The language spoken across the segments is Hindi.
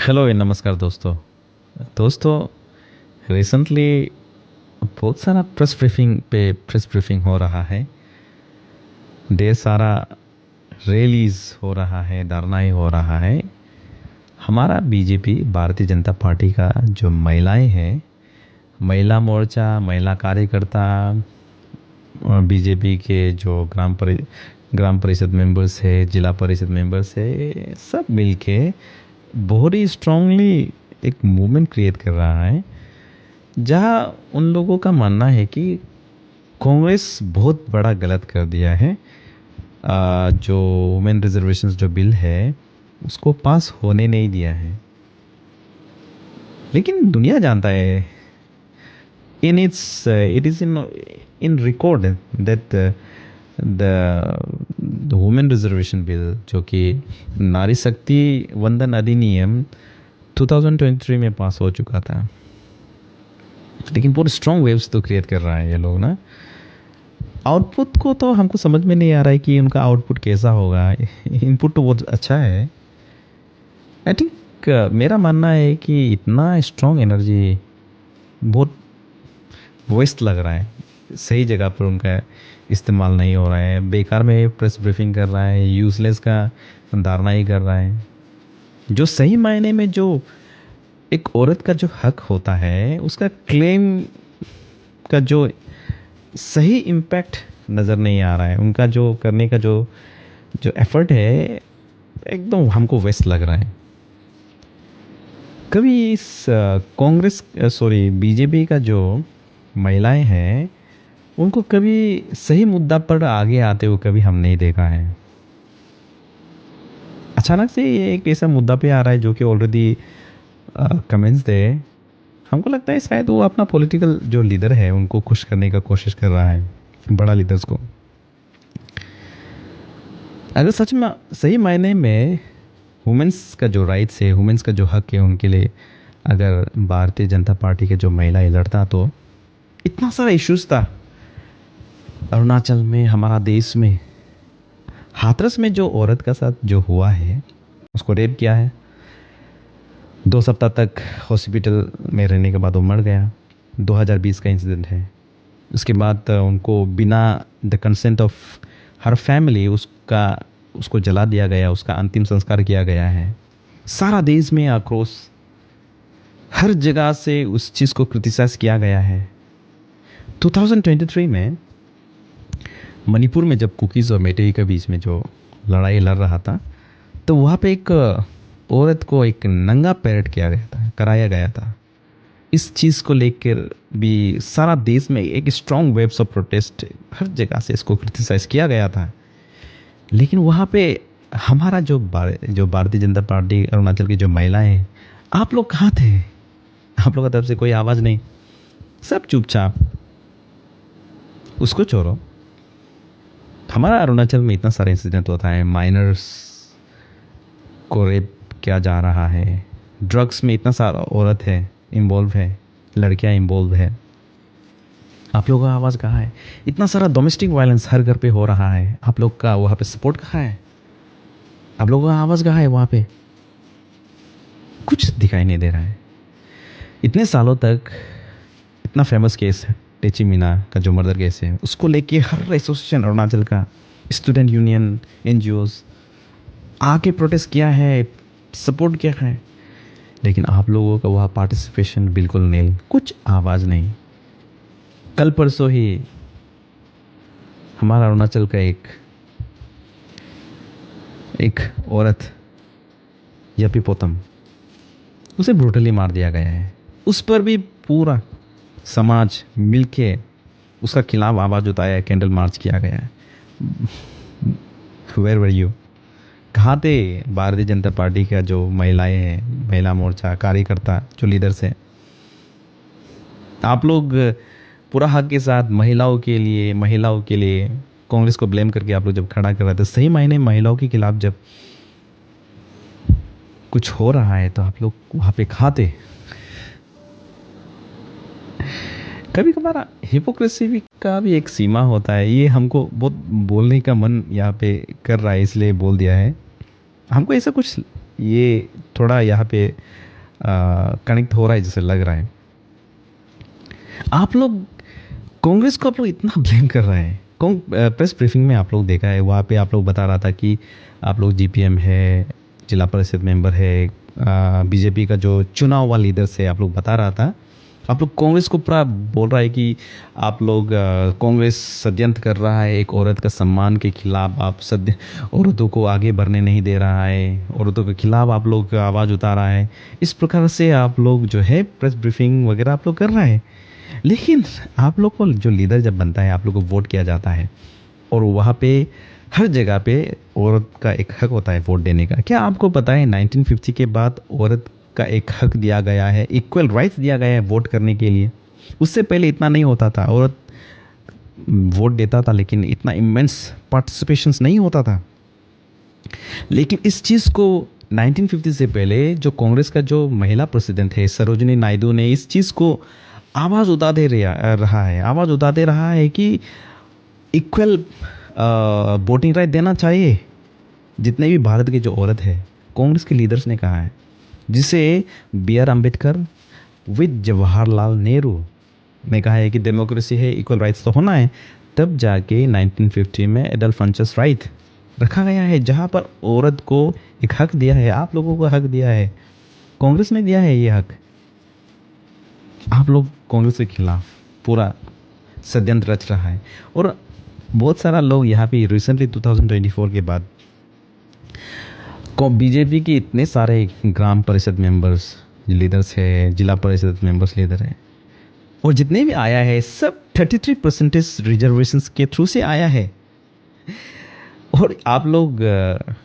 हेलो एंड नमस्कार दोस्तों। दोस्तों, रिसेंटली बहुत सारा प्रेस ब्रीफिंग हो रहा है। ढेर सारा रैलीज हो रहा है, धरनाएं हो रहा है। हमारा बीजेपी भारतीय जनता पार्टी का जो महिलाएं हैं, महिला मोर्चा, महिला कार्यकर्ता, बीजेपी के जो ग्राम परिषद मेंबर्स है, जिला परिषद मेंबर्स है, सब मिलके बहुत ही स्ट्रांगली एक मूवमेंट क्रिएट कर रहा है, जहां उन लोगों का मानना है कि कांग्रेस बहुत बड़ा गलत कर दिया है। जो वुमेन रिजर्वेशंस जो बिल है उसको पास होने नहीं दिया है। लेकिन दुनिया जानता है, in its it is in record that the women reservation bill, जो कि नारी शक्ति वंदन अधिनियम 2023 में पास हो चुका था। लेकिन बहुत स्ट्रॉन्ग वेव्स तो क्रिएट कर रहा है ये लोग ना। आउटपुट को तो हमको समझ में नहीं आ रहा है कि उनका आउटपुट कैसा होगा। इनपुट तो बहुत अच्छा है। आई थिंक मेरा मानना है कि इतना स्ट्रॉन्ग एनर्जी बहुत वेस्ट लग रहा है, सही जगह पर उनका इस्तेमाल नहीं हो रहा है। बेकार में प्रेस ब्रीफिंग कर रहा है, यूजलेस का धारणा ही कर रहा है। जो सही मायने में जो एक औरत का जो हक होता है, उसका क्लेम का जो सही इम्पैक्ट नज़र नहीं आ रहा है। उनका जो करने का जो जो एफर्ट है, एकदम हमको वेस्ट लग रहा है। कभी इस कांग्रेस सॉरी बीजेपी का जो महिलाएं हैं, उनको कभी सही मुद्दा पर आगे आते हुए कभी हम नहीं देखा है। अचानक से ये एक ऐसा मुद्दा पे आ रहा है जो कि ऑलरेडी कमेंट्स थे। हमको लगता है शायद वो अपना पॉलिटिकल जो लीडर है उनको खुश करने का कोशिश कर रहा है, बड़ा लीडर्स को। अगर सच में सही मायने में वुमेंस का जो राइट्स है, वुमेंस का जो हक है, उनके लिए अगर भारतीय जनता पार्टी के जो महिलाएं लड़ता, तो इतना सारा इश्यूज था अरुणाचल में, हमारा देश में। हाथरस में जो औरत का साथ जो हुआ है, उसको रेप किया है, 2 सप्ताह तक हॉस्पिटल में रहने के बाद वो मर गया। 2020 का इंसिडेंट है। उसके बाद उनको बिना the consent of her family उसको जला दिया गया, उसका अंतिम संस्कार किया गया है। सारा देश में आक्रोश, हर जगह से उस चीज़ को क्रिटिसाइज किया गया है। 2023 में मणिपुर में जब कुकीज़ और मेटेई के बीच में जो लड़ाई लड़ रहा था, तो वहाँ पे एक औरत को एक नंगा पैरेड कराया गया था। इस चीज़ को लेकर भी सारा देश में एक स्ट्रॉन्ग वेव्स ऑफ प्रोटेस्ट, हर जगह से इसको क्रिटिसाइज किया गया था। लेकिन वहाँ पे हमारा जो भारतीय जनता पार्टी अरुणाचल की जो महिलाएं हैं, आप लोग कहाँ थे? आप लोगों की तरफ से कोई आवाज़ नहीं, सब चुपचाप। उसको छोड़ो, हमारा अरुणाचल में इतना सारा इंसिडेंट होता है, माइनर्स को रेप किया जा रहा है, ड्रग्स में इतना सारा औरत है इन्वॉल्व है, लड़कियां इन्वॉल्व है। आप लोगों का आवाज़ कहाँ है? इतना सारा डोमेस्टिक वायलेंस हर घर पे हो रहा है, आप लोग का वहाँ पे सपोर्ट कहाँ है? आप लोगों का आवाज़ कहाँ है? वहाँ पे कुछ दिखाई नहीं दे रहा है। इतने सालों तक इतना फेमस केस है टेची मीना का जो मर्डर केस है, उसको लेके हर एसोसिएशन अरुणाचल का, स्टूडेंट यूनियन, एनजीओज आके प्रोटेस्ट किया है, सपोर्ट किया है। लेकिन आप लोगों का वहाँ पार्टिसिपेशन बिल्कुल नहीं, कुछ आवाज़ नहीं। कल परसों ही हमारा अरुणाचल का एक औरत यपी पोतम, उसे ब्रूटली मार दिया गया है। उस पर भी पूरा समाज मिलके उसका खिलाफ आवाज़ उठाया है, कैंडल मार्च किया गया है। Where were you? कहाँ थे भारतीय जनता पार्टी का जो महिलाएं हैं, महिला मोर्चा कार्यकर्ता, जो लीडर्स हैं? आप लोग पूरा हक के साथ महिलाओं के लिए कांग्रेस को ब्लेम करके आप लोग जब खड़ा कर रहे थे, सही मायने महिलाओं के खिलाफ जब कुछ हो रहा है, तो आप लोग वहाँ पे खाते। कभी कभार हिपोक्रेसी भी का भी एक सीमा होता है। ये हमको बहुत बोलने का मन यहाँ पे कर रहा है, इसलिए बोल दिया है। हमको ऐसा कुछ ये थोड़ा यहाँ पे कनेक्ट हो रहा है जैसे लग रहा है। आप लोग कांग्रेस को आप लोग इतना ब्लेम कर रहे हैं। प्रेस ब्रीफिंग में आप लोग देखा है, वहाँ पे आप लोग बता रहा था कि आप लोग जीपीएम है, जिला परिषद मेंबर है, बीजेपी का जो चुनाव वाला लीडर से आप लोग बता रहा था। आप लोग कांग्रेस को पूरा बोल रहा है कि आप लोग कांग्रेस षड्यंत्र कर रहा है, एक औरत का सम्मान के खिलाफ आप औरतों को आगे बढ़ने नहीं दे रहा है, औरतों के खिलाफ आप लोग आवाज़ उठा रहा है। इस प्रकार से आप लोग जो है प्रेस ब्रीफिंग वगैरह आप लोग कर रहे हैं। लेकिन आप लोग को जो लीडर जब बनता है, आप लोग को वोट किया जाता है और वहाँ पे हर जगह पे औरत का एक हक होता है वोट देने का। क्या आपको पता है 1950 के बाद औरत का एक हक दिया गया है, इक्वल राइट्स दिया गया है वोट करने के लिए। उससे पहले इतना नहीं होता था, औरत वोट देता था लेकिन इतना इमेंस पार्टिसिपेशंस नहीं होता था। लेकिन इस चीज़ को 1950 से पहले जो कांग्रेस का जो महिला प्रेसिडेंट है सरोजिनी नायडू ने इस चीज़ को आवाज़ उठाते रहा है, आवाज़ उठाते रहा है कि इक्वल वोटिंग राइट देना चाहिए जितने भी भारत के जो औरत है। कांग्रेस के लीडर्स ने कहा है, जिसे B R Ambedkar with Jawaharlal Nehru ने कहा है कि डेमोक्रेसी है, इक्वल राइट्स तो होना है। तब जाके 1950 में एडल्ट फ्रेंचाइज राइट रखा गया है, जहाँ पर औरत को एक हक दिया है, आप लोगों को हक दिया है, कांग्रेस ने दिया है ये हक। आप लोग कांग्रेस के खिलाफ पूरा षड्यंत्र रच रहा है। और बहुत सारा लोग यहाँ पे रिसेंटली 2024 के बाद बीजेपी के इतने सारे ग्राम परिषद मेंबर्स लीडर्स है, जिला परिषद मेंबर्स लीडर है, और जितने भी आया है सब 33% रिजर्वेशंस के थ्रू से आया है। और आप लोग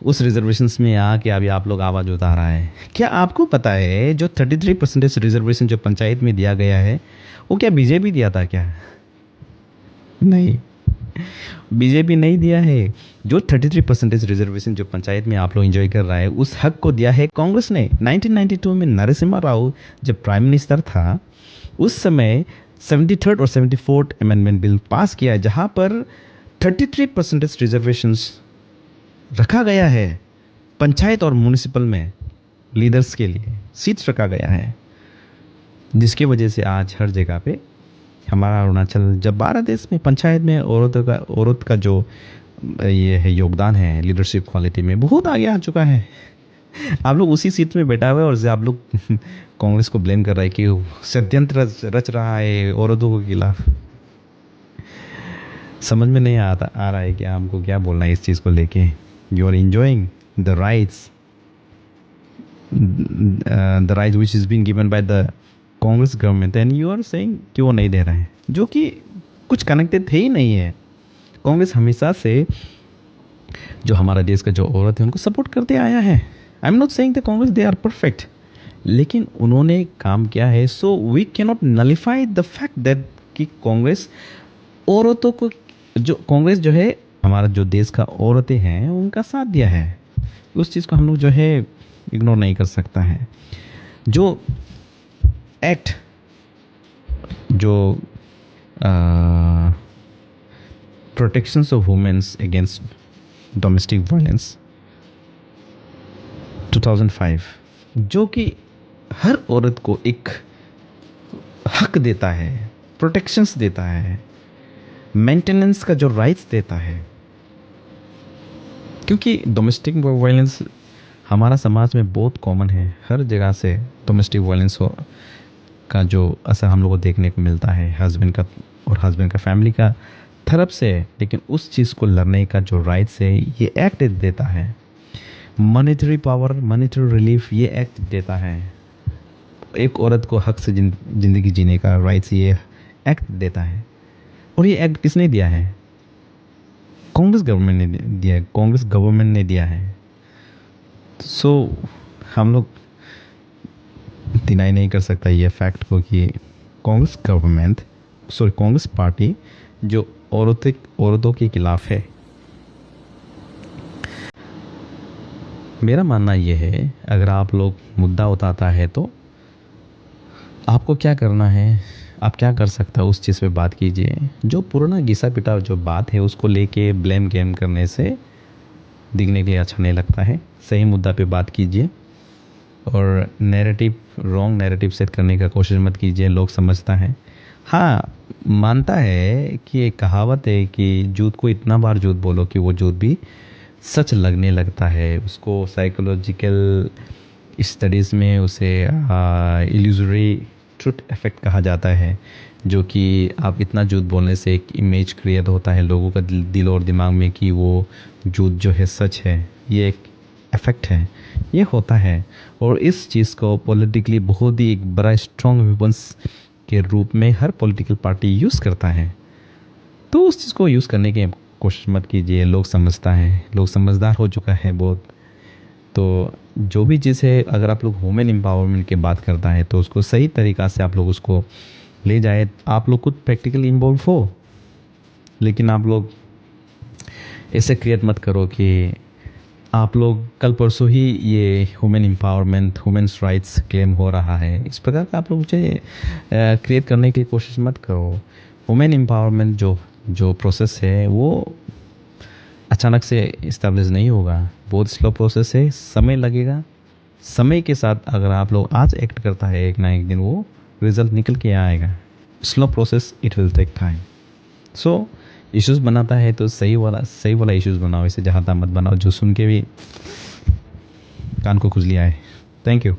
उस रिजर्वेशंस में आके अभी आप लोग आवाज़ उठा रहा है। क्या आपको पता है जो 33% रिजर्वेशन जो पंचायत में दिया गया है वो क्या बीजेपी दिया था क्या? नहीं, बीजेपी नहीं दिया है। जो 33% रिजर्वेशन जो पंचायत में आप लोग एंजॉय कर रहा है उस हक को दिया है कांग्रेस ने। 1992 में नरसिम्हा राव जब प्राइम मिनिस्टर था उस समय 73rd और 74th अमेंडमेंट बिल पास किया है, जहाँ पर 33% रिजर्वेशंस रखा गया है पंचायत और म्यूनिसिपल में लीडर्स के लिए सीट्स रखा गया है, जिसकी वजह से आज हर जगह पे हमारा अरुणाचल जब भारत देश में पंचायत में औरत का जो ये है योगदान है लीडरशिप क्वालिटी में बहुत आगे आ चुका है। आप लोग उसी सीट में बैठा हुआ है और आप लोग कांग्रेस को ब्लेम कर रहा है कि षड्यंत्र रच रहा है औरतों के खिलाफ। समझ में नहीं आ रहा है कि आपको क्या बोलना है इस चीज़ को लेके। You are enjoying the rights which is being given by the Congress government and you are saying कि वो नहीं दे रहे हैं, जो कि कुछ कनेक्टेड थे ही नहीं है। कांग्रेस हमेशा से जो हमारा देश का जो औरत है उनको सपोर्ट करते आया है। I am not saying the Congress they are perfect, लेकिन उन्होंने काम किया है। So we can not nullify the fact that कि कांग्रेस औरतों को जो कांग्रेस जो है हमारा जो देश का औरतें हैं उनका साथ दिया है। उस चीज़ को हम लोग जो है इग्नोर नहीं कर सकता है। जो एक्ट जो protections of womens against domestic violence 2005 जो कि हर औरत को एक हक देता है, प्रोटेक्शंस देता है, मेंटेनेंस का जो राइट्स देता है। क्योंकि डोमेस्टिक वायलेंस हमारा समाज में बहुत कॉमन है, हर जगह से डोमेस्टिक वायलेंस का जो असर हम लोग को देखने को मिलता है हस्बैंड का और हस्बैंड का फैमिली का तरफ से। लेकिन उस चीज़ को लड़ने का जो राइट्स है ये एक्ट देता है। मॉनेटरी पावर, मॉनेटरी रिलीफ ये एक्ट देता है। एक औरत को हक से ज़िंदगी जीने का राइट्स ये एक्ट देता है। और ये एक्ट किसने दिया है? कांग्रेस गवर्नमेंट ने दिया है, कांग्रेस गवर्नमेंट ने दिया है। सो हम लोग डिनाई नहीं कर सकता ये फैक्ट को कि कांग्रेस गवर्नमेंट कांग्रेस पार्टी जो औरतों के खिलाफ है। मेरा मानना ये है अगर आप लोग मुद्दा उठाता है तो आपको क्या करना है, आप क्या कर सकता है उस चीज़ पे बात कीजिए। जो पुराना घिसा पिटा जो बात है उसको लेके ब्लेम गेम करने से दिखने के लिए अच्छा नहीं लगता है। सही मुद्दा पे बात कीजिए। और नैरेटिव रॉन्ग नैरेटिव सेट करने का कोशिश मत कीजिए, लोग समझता है। हाँ, मानता है कि एक कहावत है कि झूठ को इतना बार झूठ बोलो कि वो झूठ भी सच लगने लगता है। उसको साइकोलॉजिकल स्टडीज़ में उसे इल्यूजरी ट्रुथ इफेक्ट कहा जाता है, जो कि आप इतना झूठ बोलने से एक इमेज क्रिएट होता है लोगों का दिल और दिमाग में कि वो झूठ जो है सच है। ये एक इफेक्ट है, ये होता है। और इस चीज़ को पॉलिटिकली बहुत ही एक बड़ा स्ट्रॉन्ग वेपन्स के रूप में हर पॉलिटिकल पार्टी यूज़ करता है। तो उस चीज़ को यूज़ करने की कोशिश मत कीजिए, लोग समझता है, लोग समझदार हो चुका है बहुत। तो जो भी चीज़ है, अगर आप लोग वुमेन एम्पावरमेंट की बात करता है तो उसको सही तरीक़ा से आप लोग उसको ले जाए। आप लोग खुद प्रैक्टिकली इन्वॉल्व हो, लेकिन आप लोग ऐसे क्रिएट मत करो कि आप लोग कल परसों ही ये women empowerment, womens rights claim हो रहा है, इस प्रकार का आप लोग मुझे क्रिएट करने की कोशिश मत करो। वुमेन एम्पावरमेंट जो जो प्रोसेस है वो अचानक से इस्टेब्लिश नहीं होगा, बहुत स्लो प्रोसेस है, समय लगेगा। समय के साथ अगर आप लोग आज एक्ट करता है, एक ना एक दिन वो रिजल्ट निकल के आएगा। Slow process, it will take time. So issues बनाता है तो सही वाला इश्यूज़ बनाओ, इसे जहाँ तहाँ मत बनाओ जो सुन के भी कान को खुजली आए। Thank you.